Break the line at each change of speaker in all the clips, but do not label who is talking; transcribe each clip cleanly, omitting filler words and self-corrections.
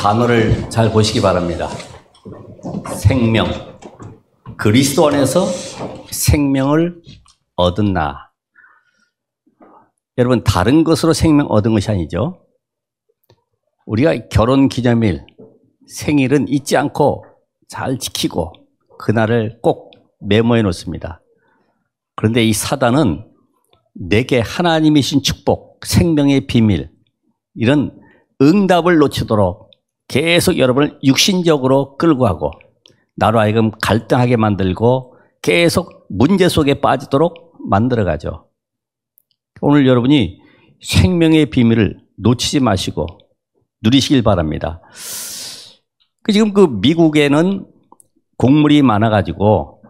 단어를 잘 보시기 바랍니다. 생명. 그리스도 안에서 생명을 얻었나. 여러분, 다른 것으로 생명 얻은 것이 아니죠. 우리가 결혼 기념일, 생일은 잊지 않고 잘 지키고 그날을 꼭 메모해 놓습니다. 그런데 이 사단은 내게 하나님이 주신 축복, 생명의 비밀, 이런 응답을 놓치도록 계속 여러분을 육신적으로 끌고 가고 나로 하여금 갈등하게 만들고 계속 문제 속에 빠지도록 만들어가죠. 오늘 여러분이 생명의 비밀을 놓치지 마시고 누리시길 바랍니다. 지금 그 미국에는 곡물이 많아가지고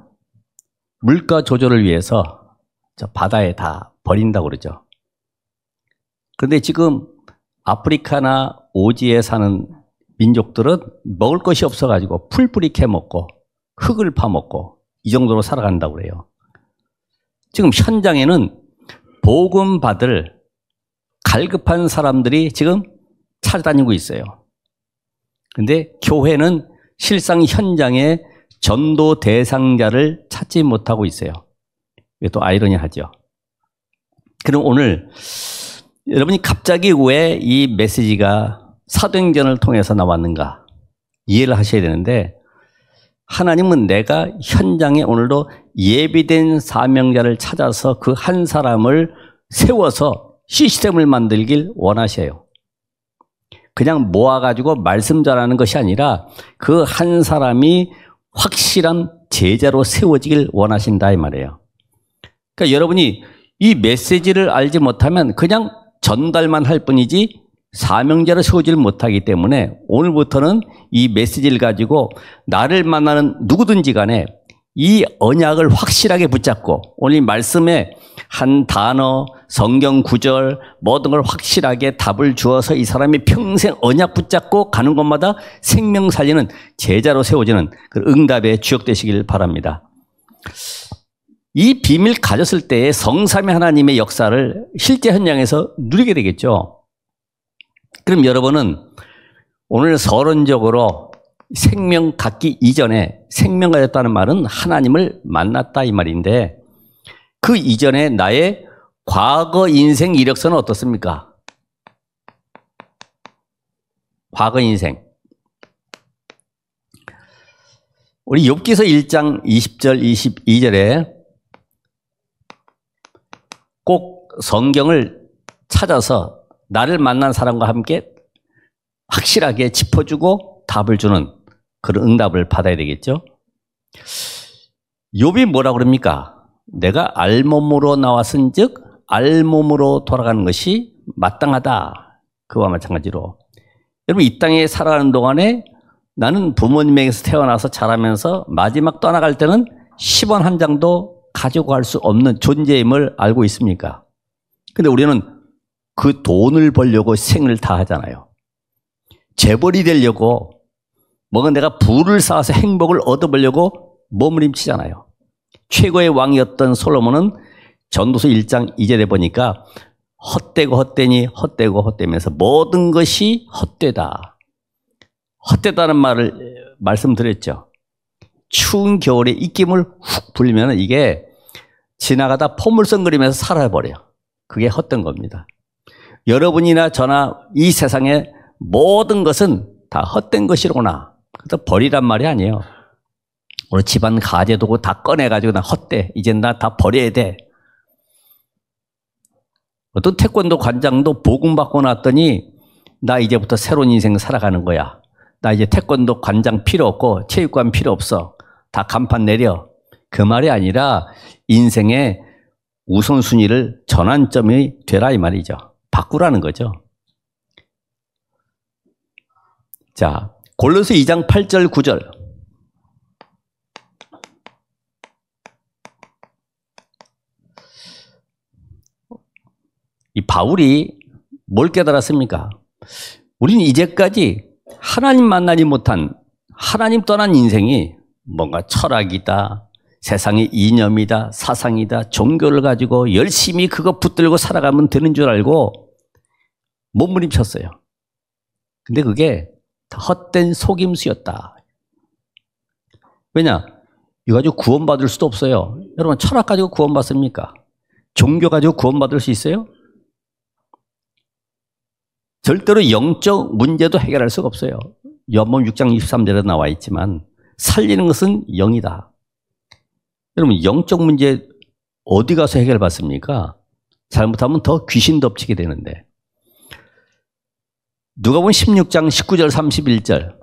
물가 조절을 위해서 저 바다에 다 버린다고 그러죠. 그런데 지금 아프리카나 오지에 사는 민족들은 먹을 것이 없어가지고 풀뿌리 캐먹고 흙을 파먹고 이 정도로 살아간다고 그래요. 지금 현장에는 복음 받을 갈급한 사람들이 지금 찾아다니고 있어요. 그런데 교회는 실상 현장에 전도 대상자를 찾지 못하고 있어요. 이게 또 아이러니하죠. 그럼 오늘 여러분이 갑자기 왜 이 메시지가 사도행전을 통해서 나왔는가 이해를 하셔야 되는데, 하나님은 내가 현장에 오늘도 예비된 사명자를 찾아서 그 한 사람을 세워서 시스템을 만들길 원하셔요. 그냥 모아가지고 말씀 전하는 것이 아니라 그 한 사람이 확실한 제자로 세워지길 원하신다 이 말이에요. 그러니까 여러분이 이 메시지를 알지 못하면 그냥 전달만 할 뿐이지 사명자로 세우지를 못하기 때문에 오늘부터는 이 메시지를 가지고 나를 만나는 누구든지 간에 이 언약을 확실하게 붙잡고 오늘 이 말씀에 한 단어, 성경 구절 모든 걸 확실하게 답을 주어서 이 사람이 평생 언약 붙잡고 가는 곳마다 생명 살리는 제자로 세워지는 그 응답의 주역 되시길 바랍니다. 이 비밀 가졌을 때의 성삼위 하나님의 역사를 실제 현장에서 누리게 되겠죠. 그럼 여러분은 오늘 서론적으로 생명 갖기 이전에 생명 가졌다는 말은 하나님을 만났다 이 말인데, 그 이전에 나의 과거 인생 이력서는 어떻습니까? 과거 인생. 우리 욥기서 1장 20절 22절에 꼭 성경을 찾아서 나를 만난 사람과 함께 확실하게 짚어주고 답을 주는 그런 응답을 받아야 되겠죠. 욥이 뭐라고 그럽니까? 내가 알몸으로 나왔은즉 알몸으로 돌아가는 것이 마땅하다. 그와 마찬가지로 여러분, 이 땅에 살아가는 동안에 나는 부모님에게서 태어나서 자라면서 마지막 떠나갈 때는 10원 한 장도 가지고 갈 수 없는 존재임을 알고 있습니까? 근데 우리는 그 돈을 벌려고 생을 다 하잖아요. 재벌이 되려고 뭔가 내가 부를 쌓아서 행복을 얻어보려고 몸부림치잖아요. 최고의 왕이었던 솔로몬은 전도서 1장 2절에 보니까 헛되고 헛되니 헛되고 헛되면서 모든 것이 헛되다. 헛되다는 말을 말씀드렸죠. 추운 겨울에 입김을 훅 불면 이게 지나가다 포물선거리면서 사라져버려요. 그게 헛된 겁니다. 여러분이나 저나 이 세상의 모든 것은 다 헛된 것이로구나. 그래서 버리란 말이 아니에요. 오늘 집안 가재도구 다 꺼내가지고 나 헛돼. 이젠 나 다 버려야 돼. 어떤 태권도 관장도 복음 받고 났더니 나 이제부터 새로운 인생 살아가는 거야. 나 이제 태권도 관장 필요 없고 체육관 필요 없어. 다 간판 내려. 그 말이 아니라 인생의 우선순위를 전환점이 되라 이 말이죠. 바꾸라는 거죠. 자, 골로새 2장 8절 9절. 이 바울이 뭘 깨달았습니까? 우리는 이제까지 하나님 만나지 못한, 하나님 떠난 인생이 뭔가 철학이다, 세상의 이념이다, 사상이다, 종교를 가지고 열심히 그거 붙들고 살아가면 되는 줄 알고 몸부림쳤어요. 근데 그게 헛된 속임수였다. 왜냐? 이거 가지고 구원받을 수도 없어요. 여러분, 철학 가지고 구원받습니까? 종교 가지고 구원받을 수 있어요? 절대로 영적 문제도 해결할 수가 없어요. 요한복음 6장 23절에 나와 있지만 살리는 것은 영이다. 여러분, 영적 문제 어디 가서 해결받습니까? 잘못하면 더 귀신 덮치게 되는데. 누가복음 16장 19절 31절.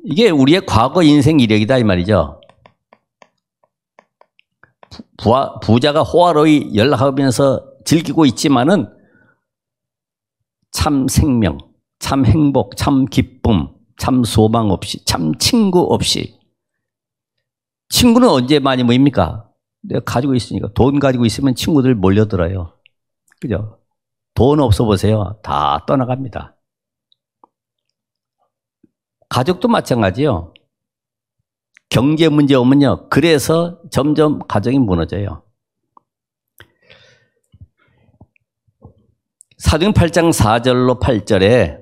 이게 우리의 과거 인생 이력이다 이 말이죠. 부자가 호화로이 연락하면서 즐기고 있지만은 참 생명, 참 행복, 참 기쁨, 참 소망 없이, 참 친구 없이. 친구는 언제 많이 모입니까? 내가 가지고 있으니까. 돈 가지고 있으면 친구들 몰려들어요. 그죠? 돈 없어 보세요. 다 떠나갑니다. 가족도 마찬가지요. 경제 문제 오면요. 그래서 점점 가정이 무너져요. 사도행 8장 4절로 8절에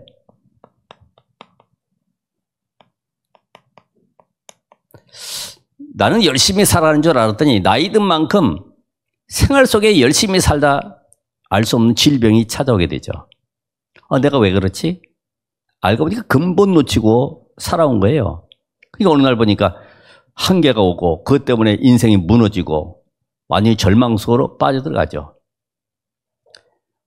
나는 열심히 살아가는 줄 알았더니 나이 든 만큼 생활 속에 열심히 살다 알 수 없는 질병이 찾아오게 되죠. 내가 왜 그렇지? 알고 보니까 근본 놓치고 살아온 거예요. 그러니까 어느 날 보니까 한계가 오고 그것 때문에 인생이 무너지고 완전히 절망 속으로 빠져들어가죠.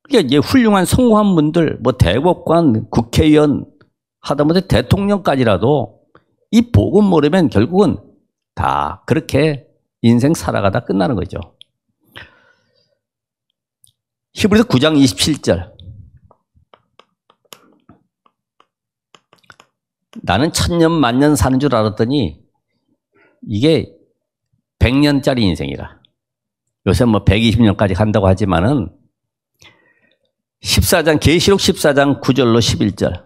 그러니까 이제 훌륭한 성공한 분들, 뭐 대법관, 국회의원, 하다못해 대통령까지라도 이 복음 모르면 결국은 다 그렇게 인생 살아가다 끝나는 거죠. 히브리서 9장 27절. 나는 천년 만년 사는 줄 알았더니 이게 100년짜리 인생이라. 요새 뭐 120년까지 간다고 하지만은 14장 계시록 14장 9절로 11절.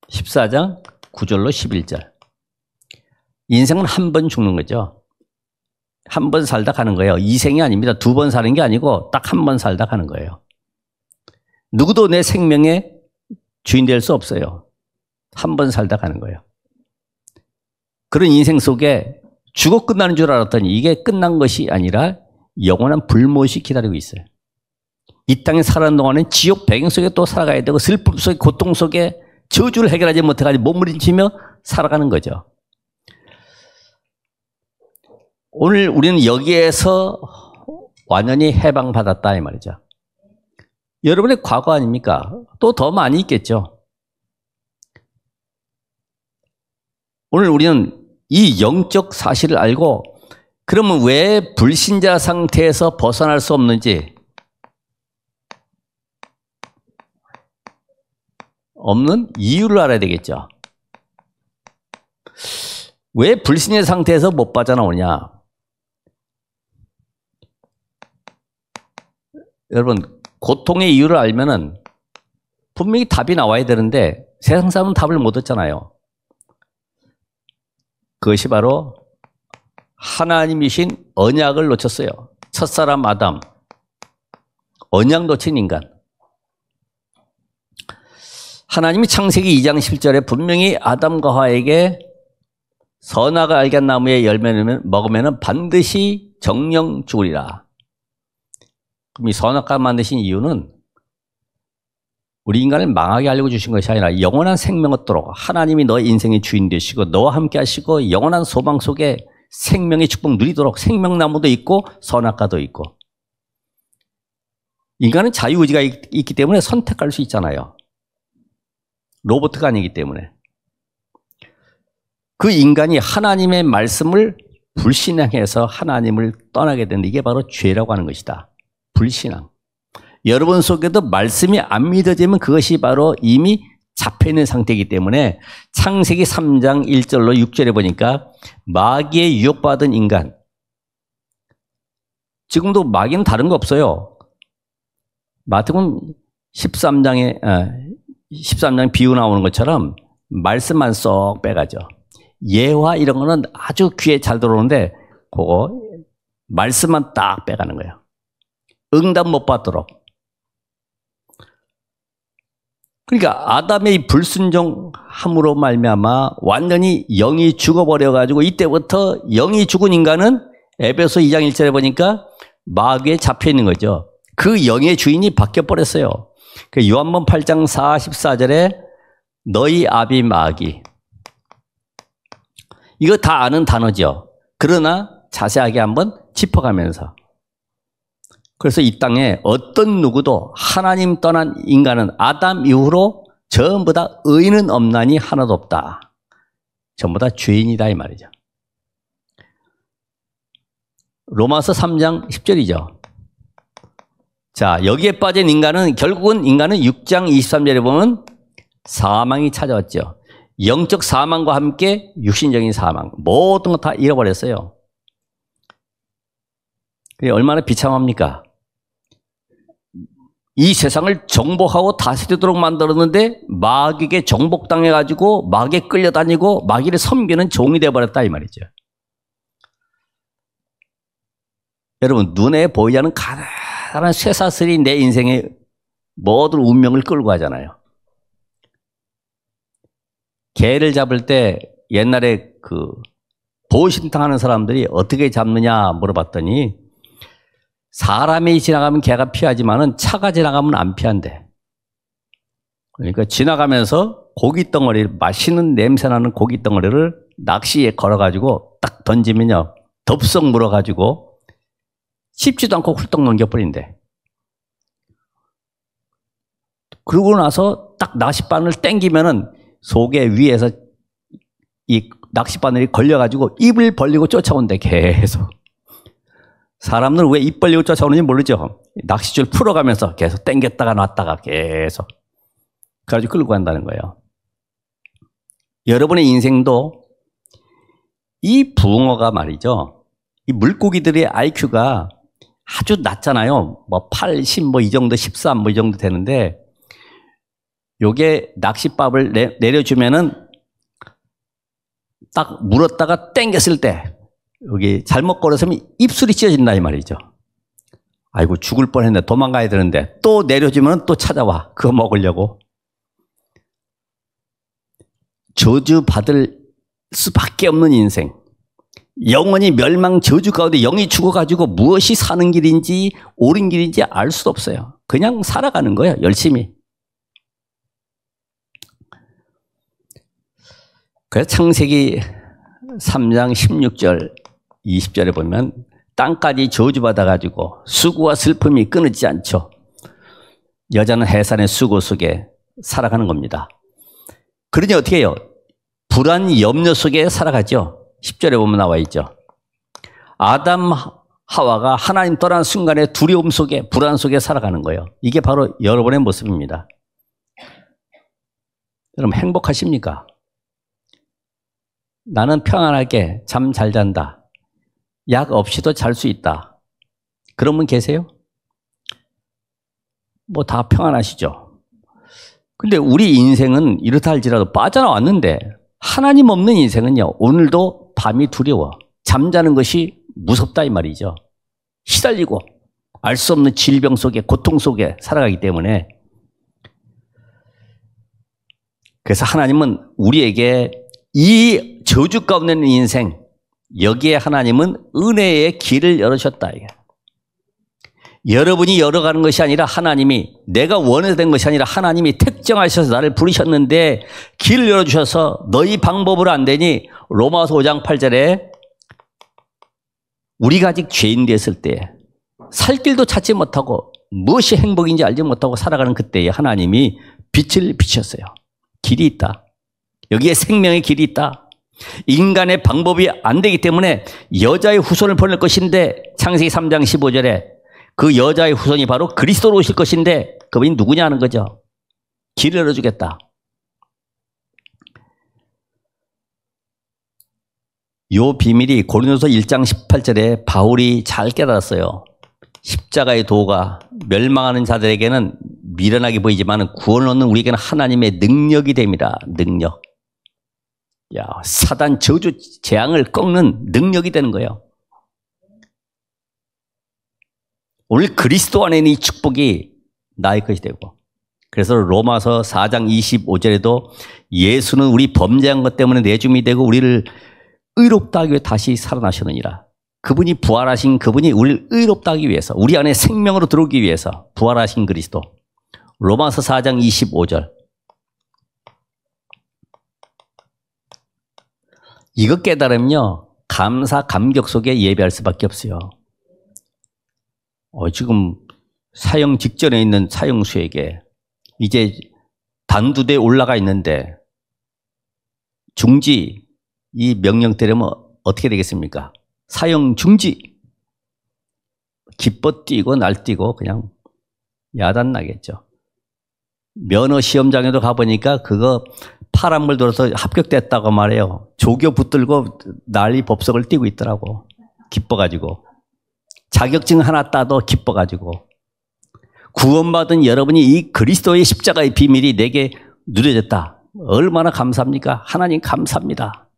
14장 9절로 11절. 인생은 한 번 죽는 거죠. 한 번 살다 가는 거예요. 이생이 아닙니다. 두 번 사는 게 아니고 딱 한 번 살다 가는 거예요. 누구도 내 생명의 주인 될 수 없어요. 한 번 살다 가는 거예요. 그런 인생 속에 죽어 끝나는 줄 알았더니 이게 끝난 것이 아니라 영원한 불못이 기다리고 있어요. 이 땅에 살아가는 동안은 지옥 배경 속에 또 살아가야 되고 슬픔 속에 고통 속에 저주를 해결하지 못해가지고 몸부림치며 살아가는 거죠. 오늘 우리는 여기에서 완전히 해방받았다 이 말이죠. 여러분의 과거 아닙니까? 또 더 많이 있겠죠. 오늘 우리는 이 영적 사실을 알고 그러면 왜 불신자 상태에서 벗어날 수 없는지 없는 이유를 알아야 되겠죠. 왜 불신자 상태에서 못 빠져나오냐? 여러분, 고통의 이유를 알면은 분명히 답이 나와야 되는데 세상 사람은 답을 못 얻잖아요. 그것이 바로 하나님이신 언약을 놓쳤어요. 첫사람 아담, 언약 놓친 인간. 하나님이 창세기 2장 10절에 분명히 아담과 하와에게 선악을 알게 한 나무의 열매를 먹으면 반드시 정령 죽으리라. 그럼 이 선악과 만드신 이유는 우리 인간을 망하게 알고 주신 것이 아니라 영원한 생명 얻도록 하나님이 너의 인생의 주인 되시고 너와 함께 하시고 영원한 소망 속에 생명의 축복 누리도록 생명나무도 있고 선악과도 있고. 인간은 자유의지가 있기 때문에 선택할 수 있잖아요. 로봇가 아니기 때문에. 그 인간이 하나님의 말씀을 불신앙해서 하나님을 떠나게 되는 이게 바로 죄라고 하는 것이다. 불신앙. 여러분 속에도 말씀이 안 믿어지면 그것이 바로 이미 잡혀있는 상태이기 때문에 창세기 3장 1절로 6절에 보니까 마귀에 유혹받은 인간. 지금도 마귀는 다른 거 없어요. 마태복음 13장 비유 나오는 것처럼 말씀만 쏙 빼가죠. 예화 이런 거는 아주 귀에 잘 들어오는데 그거 말씀만 딱 빼가는 거예요. 응답 못 받도록. 그러니까 아담의 불순종함으로 말미암아 완전히 영이 죽어버려가지고 이때부터 영이 죽은 인간은 에베소 2장 1절에 보니까 마귀에 잡혀 있는 거죠. 그 영의 주인이 바뀌어버렸어요. 그 요한복음 8장 44절에 너희 아비 마귀. 이거 다 아는 단어죠. 그러나 자세하게 한번 짚어가면서. 그래서 이 땅에 어떤 누구도 하나님 떠난 인간은 아담 이후로 전부 다 의인은 없나니 하나도 없다. 전부 다 죄인이다 이 말이죠. 로마서 3장 10절이죠. 자, 여기에 빠진 인간은 결국은 인간은 6장 23절에 보면 사망이 찾아왔죠. 영적 사망과 함께 육신적인 사망, 모든 거 다 잃어버렸어요. 그게 얼마나 비참합니까? 이 세상을 정복하고 다스리도록 만들었는데 마귀에게 정복당해가지고 마귀에 끌려다니고 마귀를 섬기는 종이 되어버렸다 이 말이죠. 여러분, 눈에 보이지 않는 가난한 쇠사슬이 내 인생의 모든 운명을 끌고 가잖아요. 개를 잡을 때 옛날에 그 보호신탕 하는 사람들이 어떻게 잡느냐 물어봤더니 사람이 지나가면 개가 피하지만은 차가 지나가면 안 피한대. 그러니까 지나가면서 고기 덩어리, 맛있는 냄새 나는 고기 덩어리를 낚시에 걸어가지고 딱 던지면요, 덥석 물어가지고 씹지도 않고 훌떡 넘겨버린대. 그러고 나서 딱 낚싯바늘 땡기면은 속에 위에서 이 낚싯바늘이 걸려가지고 입을 벌리고 쫓아온대, 계속. 사람들은 왜 입 벌리고 쫓아오는지 모르죠. 낚싯줄 풀어가면서 계속 땡겼다가 놨다가 계속. 그래가지고 끌고 간다는 거예요. 여러분의 인생도 이 붕어가 말이죠. 이 물고기들의 IQ가 아주 낮잖아요. 뭐 80, 뭐 이 정도, 13, 뭐 이 정도 되는데 요게 낚싯밥을 내려주면은 딱 물었다가 땡겼을 때 여기 잘못 걸었으면 입술이 찢어진다 이 말이죠. 아이고 죽을 뻔했네, 도망가야 되는데 또 내려주면 또 찾아와, 그거 먹으려고. 저주받을 수밖에 없는 인생, 영원히 멸망 저주 가운데 영이 죽어가지고 무엇이 사는 길인지 옳은 길인지 알 수도 없어요. 그냥 살아가는 거예요, 열심히. 그래서 창세기 3장 16절 20절에 보면 땅까지 저주받아가지고 수고와 슬픔이 끊이지 않죠. 여자는 해산의 수고 속에 살아가는 겁니다. 그러니 어떻게 해요? 불안 염려 속에 살아가죠. 10절에 보면 나와 있죠. 아담 하와가 하나님 떠난 순간에 두려움 속에, 불안 속에 살아가는 거예요. 이게 바로 여러분의 모습입니다. 여러분 행복하십니까? 나는 평안하게 잠 잘 잔다. 약 없이도 잘 수 있다. 그런 분 계세요? 뭐 다 평안하시죠. 근데 우리 인생은 이렇다 할지라도 빠져나왔는데 하나님 없는 인생은요, 오늘도 밤이 두려워. 잠자는 것이 무섭다 이 말이죠. 시달리고 알 수 없는 질병 속에, 고통 속에 살아가기 때문에. 그래서 하나님은 우리에게 이 저주 가운데 있는 인생, 여기에 하나님은 은혜의 길을 열으셨다. 여러분이 열어가는 것이 아니라 하나님이, 내가 원해서 된 것이 아니라 하나님이 택정하셔서 나를 부르셨는데 길을 열어주셔서 너희 방법으로 안 되니, 로마서 5장 8절에 우리가 아직 죄인 되었을 때 살 길도 찾지 못하고 무엇이 행복인지 알지 못하고 살아가는 그때에 하나님이 빛을 비추셨어요. 길이 있다. 여기에 생명의 길이 있다. 인간의 방법이 안 되기 때문에 여자의 후손을 보낼 것인데, 창세기 3장 15절에 그 여자의 후손이 바로 그리스도로 오실 것인데 그분이 누구냐 하는 거죠. 길을 열어주겠다. 이 비밀이 고린도서 1장 18절에 바울이 잘 깨달았어요. 십자가의 도가 멸망하는 자들에게는 미련하게 보이지만 구원을 얻는 우리에게는 하나님의 능력이 됩니다. 능력. 야, 사단 저주 재앙을 꺾는 능력이 되는 거예요. 오늘 그리스도 안에 있는 이 축복이 나의 것이 되고, 그래서 로마서 4장 25절에도 예수는 우리 범죄한 것 때문에 내줌이 되고 우리를 의롭다 하기 위해 다시 살아나셨느니라. 그분이 부활하신 그분이 우리를 의롭다 하기 위해서, 우리 안에 생명으로 들어오기 위해서 부활하신 그리스도. 로마서 4장 25절. 이거 깨달으면요, 감사, 감격 속에 예배할 수밖에 없어요. 지금 사형 직전에 있는 사형수에게 이제 단두대에 올라가 있는데 중지, 이 명령 때리면 어떻게 되겠습니까? 사형 중지. 기뻐 뛰고 날뛰고 그냥 야단 나겠죠. 면허 시험장에도 가보니까 그거 파란불 들어서 합격됐다고 말해요. 조교 붙들고 난리 법석을 띄고 있더라고. 기뻐가지고. 자격증 하나 따도 기뻐가지고. 구원받은 여러분이 이 그리스도의 십자가의 비밀이 내게 누려졌다. 얼마나 감사합니까? 하나님 감사합니다.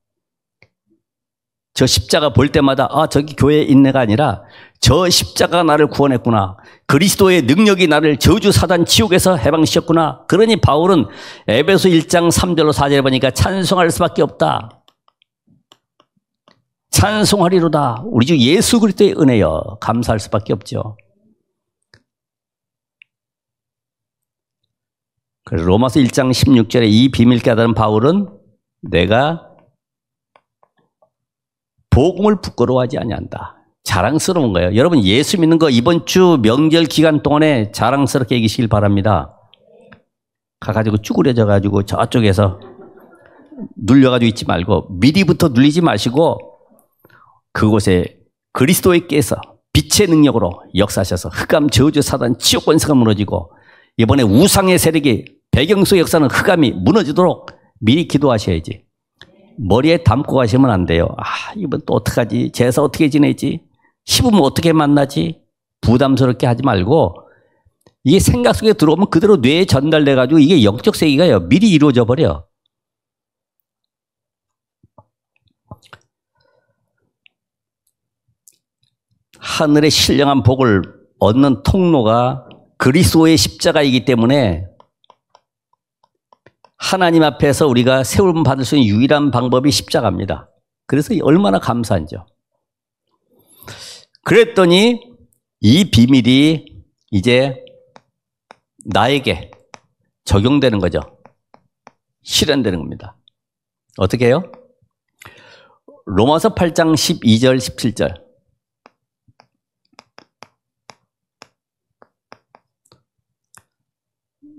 저 십자가 볼 때마다 저기 교회에 있네가 아니라 저 십자가가 나를 구원했구나. 그리스도의 능력이 나를 저주 사단 지옥에서 해방시켰구나. 그러니 바울은 에베소 1장 3절로 4절에 보니까 찬송할 수밖에 없다. 찬송하리로다. 우리 주 예수 그리스도의 은혜여. 감사할 수밖에 없죠. 그래서 로마서 1장 16절에 이 비밀 깨달은 바울은 내가 복음을 부끄러워하지 아니한다. 자랑스러운 거예요. 여러분 예수 믿는 거 이번 주 명절 기간 동안에 자랑스럽게 여기시길 바랍니다. 가가지고 쭈그려져 가지고 저쪽에서 눌려가지고 있지 말고 미리부터 눌리지 마시고 그곳에 그리스도께서 빛의 능력으로 역사하셔서 흑암 저주 사단 지옥 권세가 무너지고 이번에 우상의 세력이 배경 속 역사는 흑암이 무너지도록 미리 기도하셔야지. 머리에 담고 가시면 안 돼요. 이번 또 어떡하지? 제사 어떻게 지내지? 시부모 어떻게 만나지? 부담스럽게 하지 말고 이게 생각 속에 들어오면 그대로 뇌에 전달돼 가지고 이게 영적 세계가요. 미리 이루어져 버려. 하늘의 신령한 복을 얻는 통로가 그리스도의 십자가이기 때문에 하나님 앞에서 우리가 세움 받을 수 있는 유일한 방법이 십자가입니다. 그래서 얼마나 감사한죠. 그랬더니 이 비밀이 이제 나에게 적용되는 거죠. 실현되는 겁니다. 어떻게 해요? 로마서 8장 12절 17절.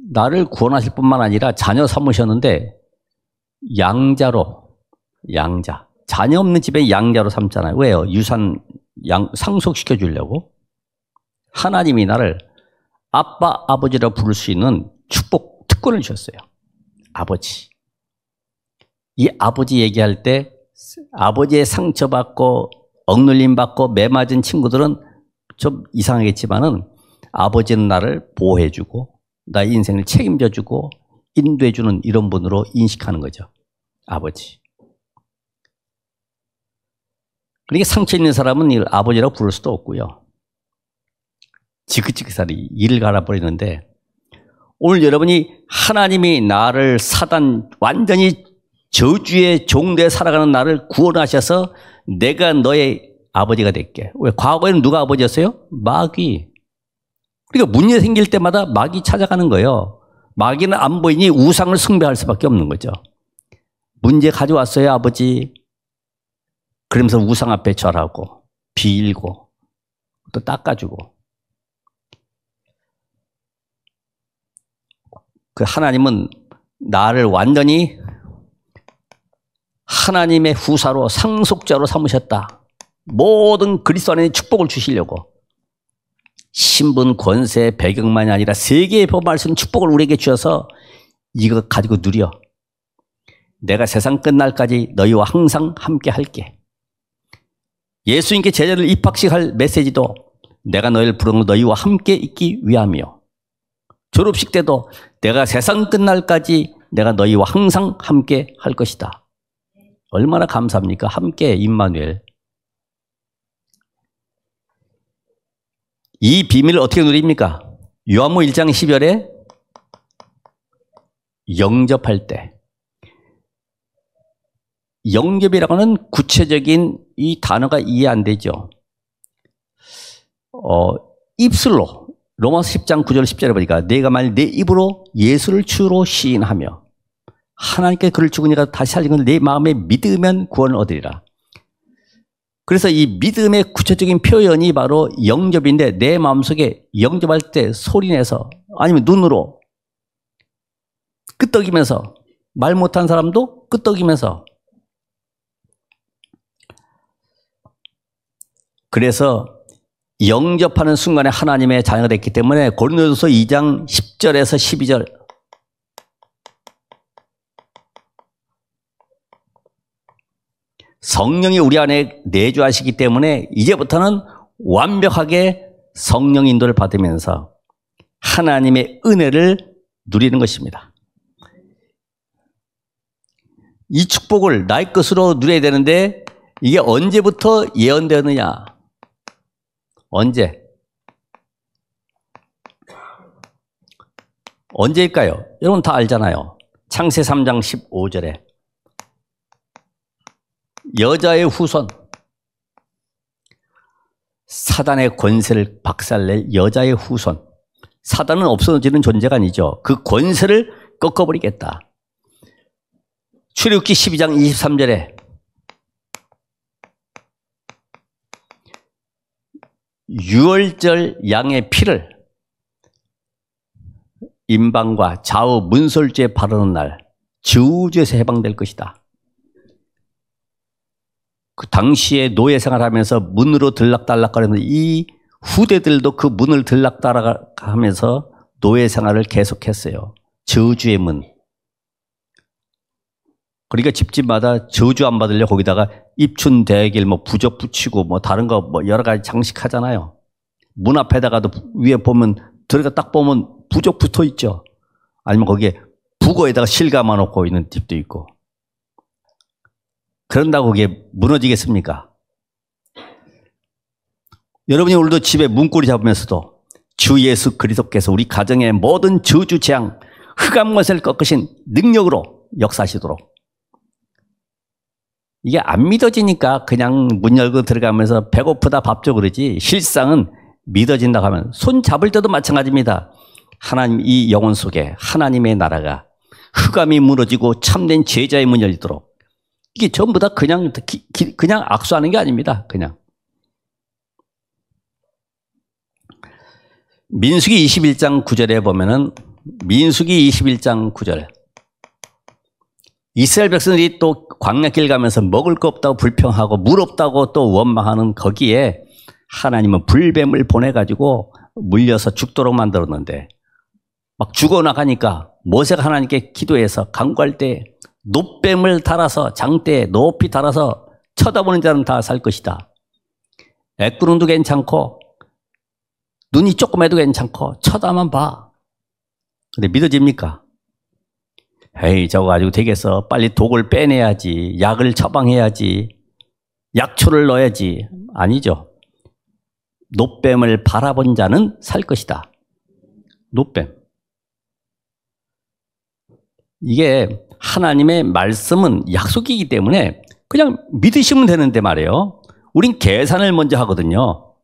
나를 구원하실 뿐만 아니라 자녀 삼으셨는데 양자로, 양자. 자녀 없는 집에 양자로 삼잖아요. 왜요? 유산 상속시켜 주려고. 하나님이 나를 아빠, 아버지라 부를 수 있는 축복 특권을 주셨어요. 아버지. 이 아버지 얘기할 때 아버지의 상처받고 억눌림 받고 매 맞은 친구들은 좀 이상하겠지만은 아버지는 나를 보호해주고 나의 인생을 책임져주고 인도해주는 이런 분으로 인식하는 거죠. 아버지. 그러니까 상처 있는 사람은 이걸 아버지라고 부를 수도 없고요. 지긋지긋하게 이를 갈아버리는데 오늘 여러분이 하나님이 나를 사단 완전히 저주의 종대에 살아가는 나를 구원하셔서 내가 너의 아버지가 될게. 왜? 과거에는 누가 아버지였어요? 마귀. 그러니까 문제 생길 때마다 마귀 찾아가는 거예요. 마귀는 안 보이니 우상을 숭배할 수밖에 없는 거죠. 문제 가져왔어요, 아버지. 그러면서 우상 앞에 절하고 빌고 또 닦아주고. 그 하나님은 나를 완전히 하나님의 후사로 상속자로 삼으셨다. 모든 그리스도 안에 축복을 주시려고. 신분, 권세, 배경만이 아니라 세계에 범할 수 있는 축복을 우리에게 주셔서 이거 가지고 누려. 내가 세상 끝날까지 너희와 항상 함께 할게. 예수님께 제자를 입학식할 메시지도 내가 너희를 부른 너희와 함께 있기 위함이요. 졸업식 때도 내가 세상 끝날까지 내가 너희와 항상 함께 할 것이다. 얼마나 감사합니까? 함께 임마누엘. 이 비밀을 어떻게 누립니까? 요한복음 1장 10절에 영접할 때, 영접이라고 하는 구체적인 이 단어가 이해 안 되죠. 입술로 로마서 10장 9절 10절에 보니까 내가 만일 내 입으로 예수를 주로 시인하며 하나님께 그를 죽으니까 다시 살린 건 내 마음에 믿으면 구원을 얻으리라. 그래서 이 믿음의 구체적인 표현이 바로 영접인데, 내 마음속에 영접할 때 소리내서 아니면 눈으로 끄떡이면서, 말 못한 사람도 끄떡이면서. 그래서 영접하는 순간에 하나님의 자녀가 됐기 때문에 고린도전서 2장 10절에서 12절, 성령이 우리 안에 내주하시기 때문에 이제부터는 완벽하게 성령 인도를 받으면서 하나님의 은혜를 누리는 것입니다. 이 축복을 나의 것으로 누려야 되는데, 이게 언제부터 예언되느냐? 언제일까요? 여러분 다 알잖아요. 창세 3장 15절에 여자의 후손, 사단의 권세를 박살낼 여자의 후손. 사단은 없어지는 존재가 아니죠. 그 권세를 꺾어버리겠다. 출애굽기 12장 23절에 유월절 양의 피를 임방과 좌우 문설주에 바르는 날 저주에서 해방될 것이다. 그 당시에 노예 생활하면서 문으로 들락달락거리면서 이 후대들도 그 문을 들락달락하면서 노예 생활을 계속했어요. 저주의 문. 그러니까 집집마다 저주 안 받으려 거기다가 입춘 대길 뭐 부적 붙이고 뭐 다른 거 뭐 여러 가지 장식하잖아요. 문 앞에다가도 위에 보면 들어가 딱 보면 부적 붙어 있죠. 아니면 거기에 북어에다가 실 감아 놓고 있는 집도 있고. 그런다고 그게 무너지겠습니까? 여러분이 오늘도 집에 문고리 잡으면서도 주 예수 그리스도께서 우리 가정의 모든 저주 재앙 흑암 것을 꺾으신 능력으로 역사하시도록. 이게 안 믿어지니까 그냥 문 열고 들어가면서 배고프다 밥 줘 그러지, 실상은 믿어진다고 하면 손 잡을 때도 마찬가지입니다. 하나님 이 영혼 속에 하나님의 나라가 흑암이 무너지고 참된 제자의 문이 열리도록. 이게 전부 다 그냥 악수하는 게 아닙니다. 그냥. 민수기 21장 9절에 보면은, 민수기 21장 9절. 이스라엘 백성들이 또 광야길 가면서 먹을 거 없다고 불평하고 물 없다고 또 원망하는 거기에 하나님은 불뱀을 보내가지고 물려서 죽도록 만들었는데, 막 죽어나가니까 모세가 하나님께 기도해서 간구할 때 놋뱀을 달아서 장대에 높이 달아서 쳐다보는 자는 다 살 것이다. 애꾸름도 괜찮고 눈이 조그매도 괜찮고 쳐다만 봐. 근데 믿어집니까? 에이, 저거 가지고 되겠어. 빨리 독을 빼내야지. 약을 처방해야지. 약초를 넣어야지. 아니죠. 놋뱀을 바라본 자는 살 것이다. 놋뱀. 이게 하나님의 말씀은 약속이기 때문에 그냥 믿으시면 되는데 말이에요. 우린 계산을 먼저 하거든요.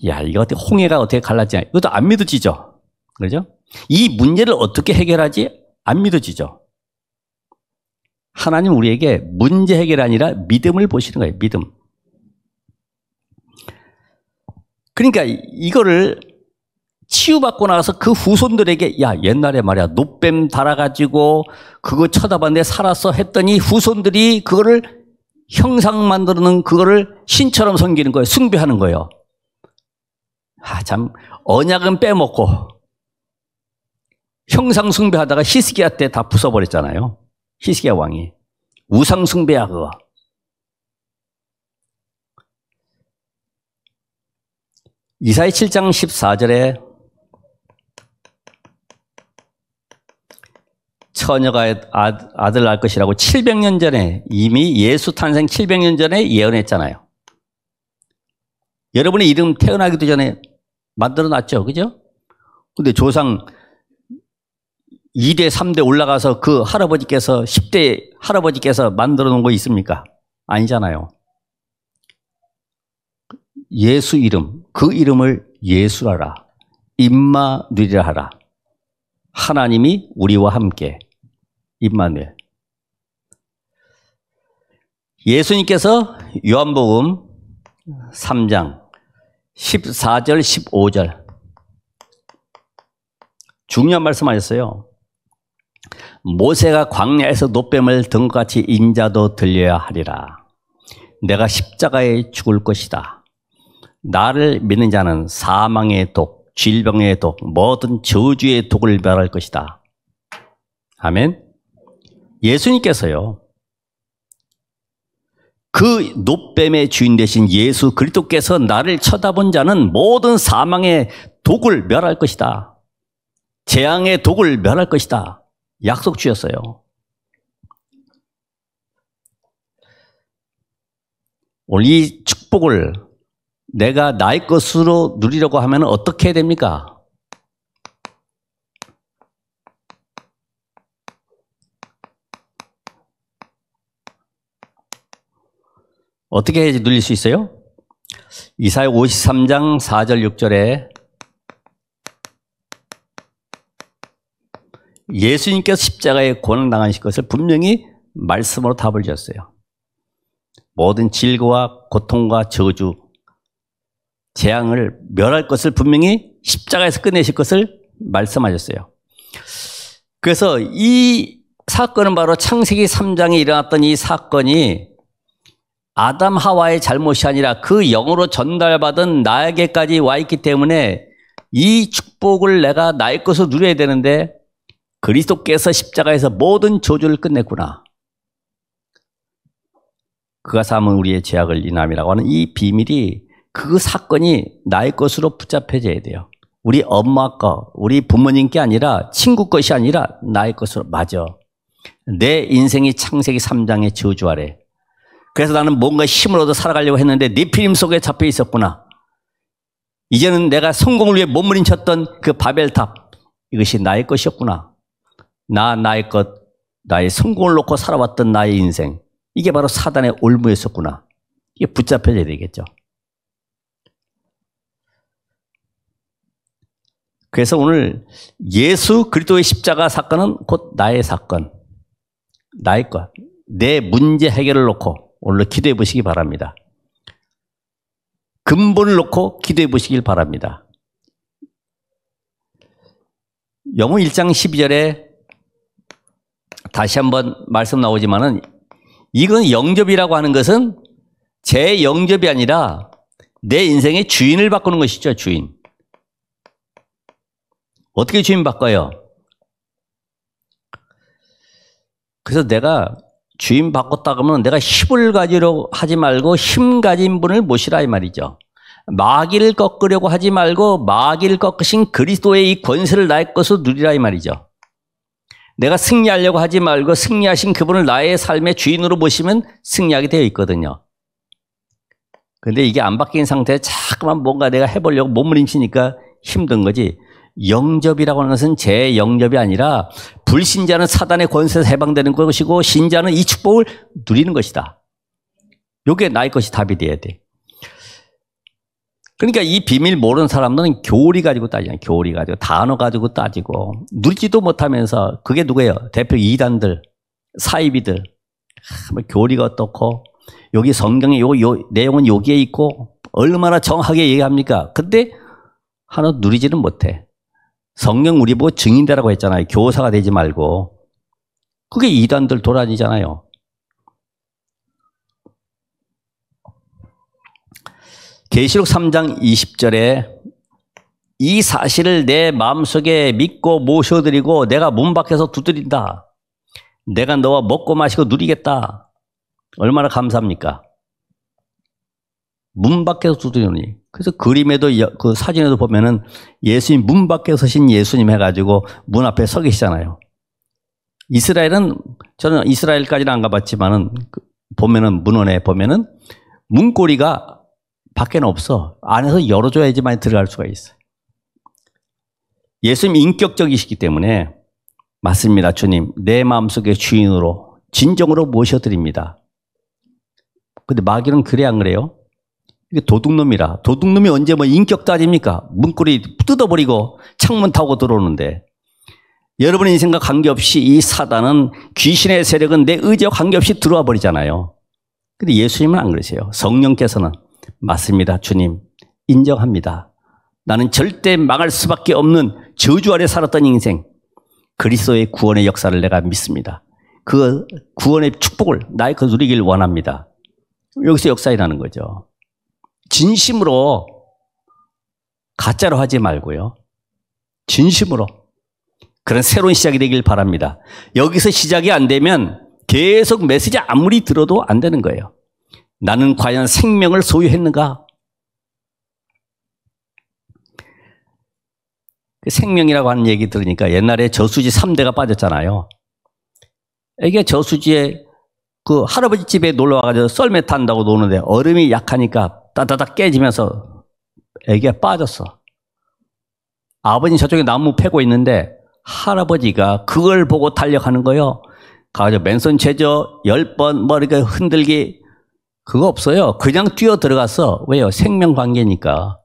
야, 이거 어떻게 홍해가 어떻게 갈라지냐. 이것도 안 믿어지죠. 그렇죠? 이 문제를 어떻게 해결하지? 안 믿어지죠. 하나님 우리에게 문제 해결이 아니라 믿음을 보시는 거예요. 믿음. 그러니까 이거를 치유받고 나서 그 후손들에게, 야, 옛날에 말이야 놋뱀 달아가지고 그거 쳐다봤는데 살았어 했더니 후손들이 그거를 형상 만드는 그거를 신처럼 섬기는 거예요. 숭배하는 거예요. 아, 참 언약은 빼먹고 형상 숭배하다가 히스기야 때 다 부숴버렸잖아요. 히스기야 왕이. 우상 숭배야 그거. 이사야 7장 14절에 처녀가 아들 낳을 것이라고 700년 전에, 이미 예수 탄생 700년 전에 예언했잖아요. 여러분의 이름 태어나기도 전에 만들어 놨죠. 그죠? 근데 조상 2대, 3대 올라가서 그 할아버지께서 10대 할아버지께서 만들어 놓은 거 있습니까? 아니잖아요. 예수 이름, 그 이름을 예수라라. 임마누이라 하라. 하나님이 우리와 함께. 임마누엘. 예수님께서 요한복음 3장 14절 15절 중요한 말씀하셨어요. 모세가 광야에서 놋뱀을 든 것 같이 인자도 들려야 하리라. 내가 십자가에 죽을 것이다. 나를 믿는 자는 사망의 독, 질병의 독, 모든 저주의 독을 멸할 것이다. 아멘. 예수님께서요, 그 놋뱀의 주인 되신 예수 그리스도께서 나를 쳐다본 자는 모든 사망의 독을 멸할 것이다. 재앙의 독을 멸할 것이다. 약속 주셨어요. 오늘 이 축복을 내가 나의 것으로 누리려고 하면 어떻게 해야 됩니까? 어떻게 해야지 누릴 수 있어요? 이사야 53장 4절 6절에 예수님께서 십자가에 고난당하신 것을 분명히 말씀으로 답을 주셨어요. 모든 질고와 고통과 저주, 재앙을 멸할 것을 분명히 십자가에서 끝내실 것을 말씀하셨어요. 그래서 이 사건은 바로 창세기 3장에 일어났던 이 사건이 아담 하와의 잘못이 아니라 그 영으로 전달받은 나에게까지 와 있기 때문에 이 축복을 내가 나의 것으로 누려야 되는데 그리스도께서 십자가에서 모든 저주를 끝냈구나. 그가 삼은 우리의 죄악을 인함이라고 하는 이 비밀이, 그 사건이 나의 것으로 붙잡혀져야 돼요. 우리 엄마 거, 우리 부모님께 아니라, 친구 것이 아니라 나의 것으로. 맞아. 내 인생이 창세기 3장의 저주 아래. 그래서 나는 뭔가 힘을 얻어 살아가려고 했는데 네피림 속에 잡혀 있었구나. 이제는 내가 성공을 위해 몸부림쳤던 그 바벨탑, 이것이 나의 것이었구나. 나의 것, 나의 성공을 놓고 살아왔던 나의 인생, 이게 바로 사단의 올무였었구나. 이게 붙잡혀야 되겠죠. 그래서 오늘 예수 그리스도의 십자가 사건은 곧 나의 사건, 나의 것, 내 문제 해결을 놓고 오늘 기도해 보시기 바랍니다. 근본을 놓고 기도해 보시길 바랍니다. 영문 1장 12절에 다시 한번 말씀 나오지만은, 이건 영접이라고 하는 것은 제 영접이 아니라 내 인생의 주인을 바꾸는 것이죠. 주인. 어떻게 주인 바꿔요? 그래서 내가 주인 바꿨다 그러면 내가 힘을 가지려고 하지 말고 힘 가진 분을 모시라 이 말이죠. 마귀를 꺾으려고 하지 말고 마귀를 꺾으신 그리스도의 이 권세를 나의 것으로 누리라 이 말이죠. 내가 승리하려고 하지 말고 승리하신 그분을 나의 삶의 주인으로 모시면 승리하게 되어 있거든요. 그런데 이게 안 바뀐 상태에 자꾸만 뭔가 내가 해보려고 몸부림치니까 힘든 거지. 영접이라고 하는 것은 제 영접이 아니라 불신자는 사단의 권세에서 해방되는 것이고 신자는 이 축복을 누리는 것이다. 이게 나의 것이 답이 돼야 돼. 그러니까 이 비밀 모르는 사람들은 교리 가지고 따지잖아요. 교리 가지고, 단어 가지고 따지고, 누리지도 못하면서. 그게 누구예요? 대표 이단들, 사이비들. 교리가 어떻고, 여기 성경에 요 내용은 여기에 있고, 얼마나 정확하게 얘기합니까? 근데 하나 누리지는 못해. 성경 우리 보고 증인되라고 했잖아요. 교사가 되지 말고. 그게 이단들 돌아다니잖아요. 계시록 3장 20절에 이 사실을 내 마음속에 믿고 모셔드리고 내가 문 밖에서 두드린다. 내가 너와 먹고 마시고 누리겠다. 얼마나 감사합니까? 문 밖에서 두드리니. 그래서 그림에도 그 사진에도 보면은 예수님 문 밖에 서신 예수님 해가지고 문 앞에 서 계시잖아요. 이스라엘은, 저는 이스라엘까지는 안 가봤지만은 보면은 문헌에 보면은 문고리가 밖에는 없어. 안에서 열어줘야지만 들어갈 수가 있어요. 예수님 인격적이시기 때문에 맞습니다, 주님. 내 마음속의 주인으로 진정으로 모셔드립니다. 근데 마귀는 그래 안 그래요? 이게 도둑놈이라. 도둑놈이 언제 뭐 인격 따집니까? 문고리 뜯어버리고 창문 타고 들어오는데, 여러분의 인생과 관계없이 이 사단은, 귀신의 세력은 내 의지와 관계없이 들어와 버리잖아요. 근데 예수님은 안 그러세요. 성령께서는 맞습니다, 주님. 인정합니다. 나는 절대 망할 수밖에 없는 저주 아래 살았던 인생, 그리스도의 구원의 역사를 내가 믿습니다. 그 구원의 축복을 나의 그 누리길 원합니다. 여기서 역사에 나는 거죠. 진심으로, 가짜로 하지 말고요. 진심으로. 그런 새로운 시작이 되길 바랍니다. 여기서 시작이 안 되면 계속 메시지 아무리 들어도 안 되는 거예요. 나는 과연 생명을 소유했는가? 생명이라고 하는 얘기 들으니까 옛날에 저수지 3대가 빠졌잖아요. 이게 저수지에 그 할아버지 집에 놀러 와가지고 썰매 탄다고 노는데 얼음이 약하니까 따다닥 깨지면서 애기가 빠졌어. 아버님 저쪽에 나무 패고 있는데 할아버지가 그걸 보고 달려가는 거예요. 가가지고 맨손 제저 10번 머리가 흔들기 그거 없어요. 그냥 뛰어 들어갔어. 왜요? 생명 관계니까.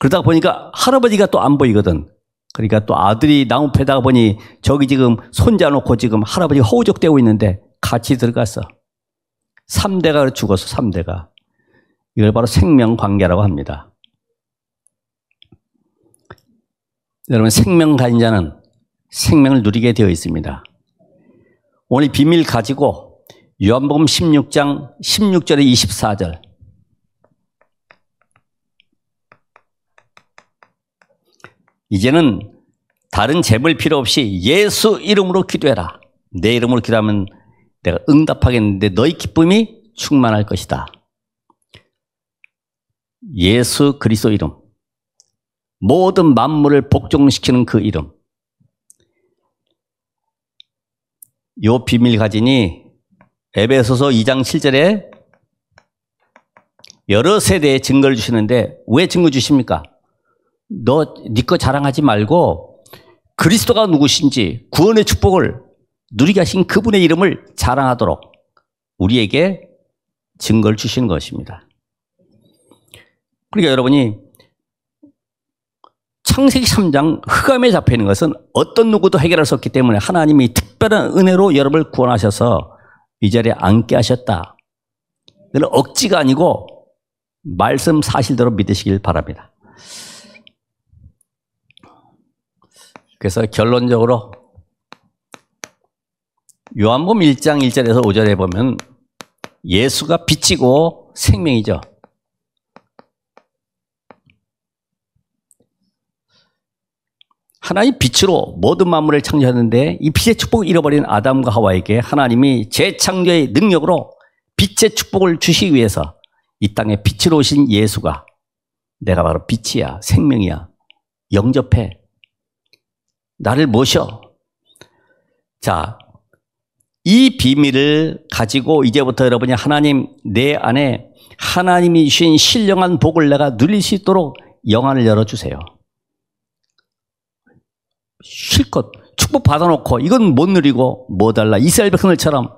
그러다 보니까 할아버지가 또 안 보이거든. 그러니까 또 아들이 나무 패다가 보니 저기 지금 손자 놓고 지금 할아버지 허우적대고 있는데 같이 들어갔어. 3대가 죽었어. 3대가. 이걸 바로 생명 관계라고 합니다. 여러분, 생명 가진 자는 생명을 누리게 되어 있습니다. 오늘 비밀 가지고 요한복음 16장 16절에 24절. 이제는 다른 재물 필요 없이 예수 이름으로 기도해라. 내 이름으로 기도하면 내가 응답하겠는데 너희 기쁨이 충만할 것이다. 예수 그리스도 이름. 모든 만물을 복종시키는 그 이름. 요 비밀 가지니 에베소서 2장 7절에 여러 세대의 증거를 주시는데 왜 증거 주십니까? 네 거 자랑하지 말고 그리스도가 누구신지 구원의 축복을 누리게 하신 그분의 이름을 자랑하도록 우리에게 증거를 주시는 것입니다. 그러니까 여러분이 창세기 3장 흑암에 잡혀 있는 것은 어떤 누구도 해결할 수 없기 때문에 하나님이 특별한 은혜로 여러분을 구원하셔서 이 자리에 앉게 하셨다. 이건 억지가 아니고 말씀 사실대로 믿으시길 바랍니다. 그래서 결론적으로 요한복음 1장 1절에서 5절에 보면 예수가 빛이고 생명이죠. 하나님 빛으로 모든 만물을 창조하는데 이 빛의 축복을 잃어버린 아담과 하와에게 하나님이 재창조의 능력으로 빛의 축복을 주시기 위해서 이 땅에 빛으로 오신 예수가 내가 바로 빛이야, 생명이야, 영접해, 나를 모셔. 자, 이 비밀을 가지고 이제부터 여러분이 하나님 내 안에 하나님이 주신 신령한 복을 내가 누릴 수 있도록 영안을 열어주세요. 실컷 축복 받아놓고 이건 못 누리고 뭐 달라. 이스라엘 백성들처럼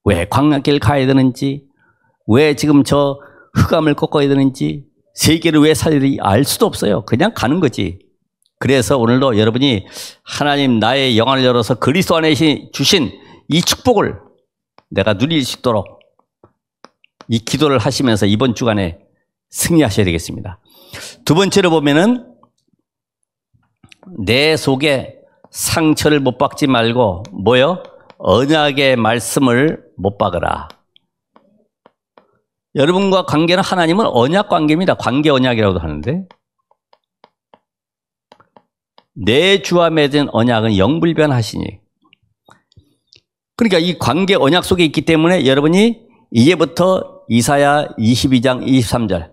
왜 광야길 가야 되는지, 왜 지금 저 흑암을 꺾어야 되는지, 세계를 왜 살리는지 알 수도 없어요. 그냥 가는 거지. 그래서 오늘도 여러분이 하나님 나의 영안을 열어서 그리스도 안에 주신 이 축복을 내가 누릴 수 있도록 이 기도를 하시면서 이번 주간에 승리하셔야 되겠습니다. 두 번째로 보면은 내 속에 상처를 못 박지 말고 뭐요? 언약의 말씀을 못 박으라. 여러분과 관계는 하나님은 언약 관계입니다. 관계 언약이라고도 하는데 내 주와 맺은 언약은 영불변하시니. 그러니까 이 관계 언약 속에 있기 때문에 여러분이 이제부터 이사야 22장 23절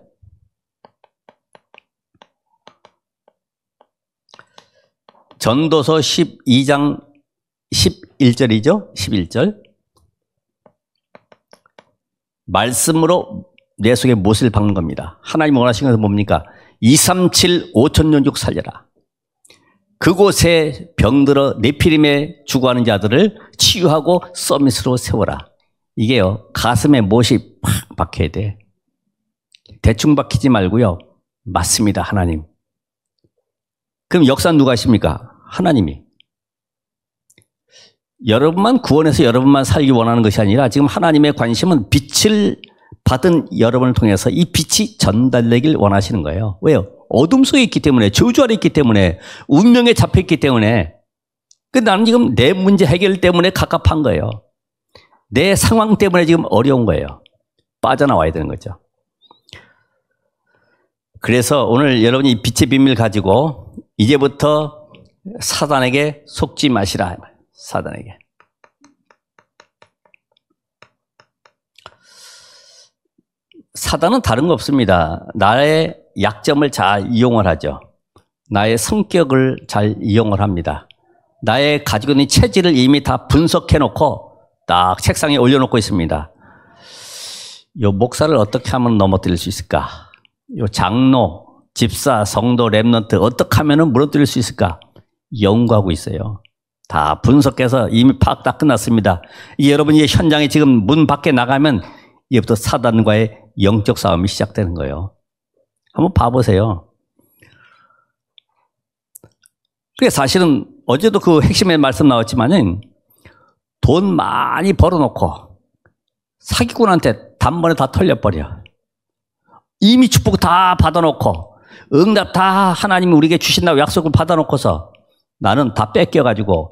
전도서 12장 11절이죠. 11절 말씀으로 내 속에 못을 박는 겁니다. 하나님 원하시는 것은 뭡니까? 237 5천년족 살려라. 그곳에 병들어 네피림에 죽어가는 자들을 치유하고 서밋으로 세워라. 이게요, 가슴에 못이 팍 박혀야 돼. 대충 박히지 말고요. 맞습니다, 하나님. 그럼 역사 누가 하십니까? 하나님이. 여러분만 구원해서 여러분만 살기 원하는 것이 아니라 지금 하나님의 관심은 빛을 받은 여러분을 통해서 이 빛이 전달되길 원하시는 거예요. 왜요? 어둠 속에 있기 때문에, 저주 아래 있기 때문에, 운명에 잡혀있기 때문에. 나는 지금 내 문제 해결 때문에 갑갑한 거예요. 내 상황 때문에 지금 어려운 거예요. 빠져나와야 되는 거죠. 그래서 오늘 여러분이 이 빛의 비밀 가지고 이제부터 사단에게 속지 마시라. 사단에게. 사단은 다른 거 없습니다. 나의 약점을 잘 이용을 하죠. 나의 성격을 잘 이용을 합니다. 나의 가지고 있는 체질을 이미 다 분석해 놓고 딱 책상에 올려놓고 있습니다. 요 목사를 어떻게 하면 넘어뜨릴 수 있을까? 요 장로, 집사, 성도, 랩런트 어떻게 하면 무너뜨릴 수 있을까? 연구하고 있어요. 다 분석해서 이미 파악 다 끝났습니다. 여러분이 현장에 지금 문 밖에 나가면 이제부터 사단과의 영적 싸움이 시작되는 거예요. 한번 봐보세요. 그게 사실은 어제도 그 핵심의 말씀 나왔지만은 돈 많이 벌어놓고 사기꾼한테 단번에 다 털려버려. 이미 축복 다 받아놓고 응답 다 하나님이 우리에게 주신다고 약속을 받아놓고서 나는 다 뺏겨가지고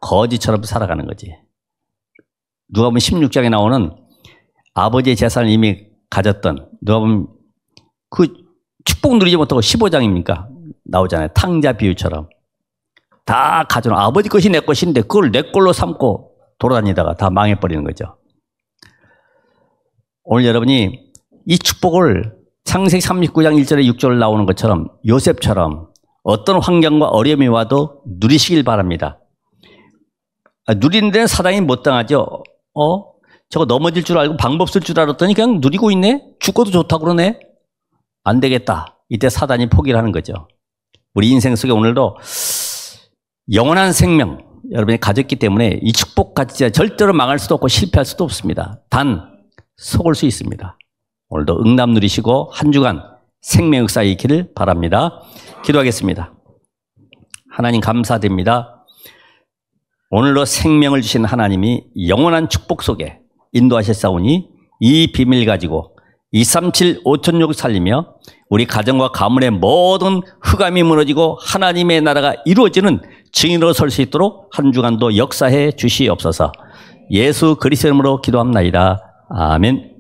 거지처럼 살아가는 거지. 누가복음 16장에 나오는 아버지의 재산을 이미 가졌던, 누가복음 그 축복 누리지 못하고 15장입니까? 나오잖아요. 탕자 비유처럼. 다 가져놓은 아버지 것이 내 것인데 그걸 내 걸로 삼고 돌아다니다가 다 망해버리는 거죠. 오늘 여러분이 이 축복을 창세기 39장 1절에 6절 나오는 것처럼 요셉처럼 어떤 환경과 어려움이 와도 누리시길 바랍니다. 누리는 데는 사단이 못 당하죠. 저거 넘어질 줄 알고 방법 쓸 줄 알았더니 그냥 누리고 있네? 죽어도 좋다고 그러네? 안 되겠다. 이때 사단이 포기를 하는 거죠. 우리 인생 속에 오늘도 영원한 생명 여러분이 가졌기 때문에 이 축복 가지자 절대로 망할 수도 없고 실패할 수도 없습니다. 단 속을 수 있습니다. 오늘도 응답 누리시고 한 주간 생명 역사 있기를 바랍니다. 기도하겠습니다. 하나님 감사드립니다. 오늘도 생명을 주신 하나님이 영원한 축복 속에 인도하셨사오니 이 비밀 가지고 237 5천육 살리며 우리 가정과 가문의 모든 흑암이 무너지고 하나님의 나라가 이루어지는 증인으로 설 수 있도록 한 주간도 역사해 주시옵소서. 예수 그리스도 이름으로 기도합나이다. 아멘.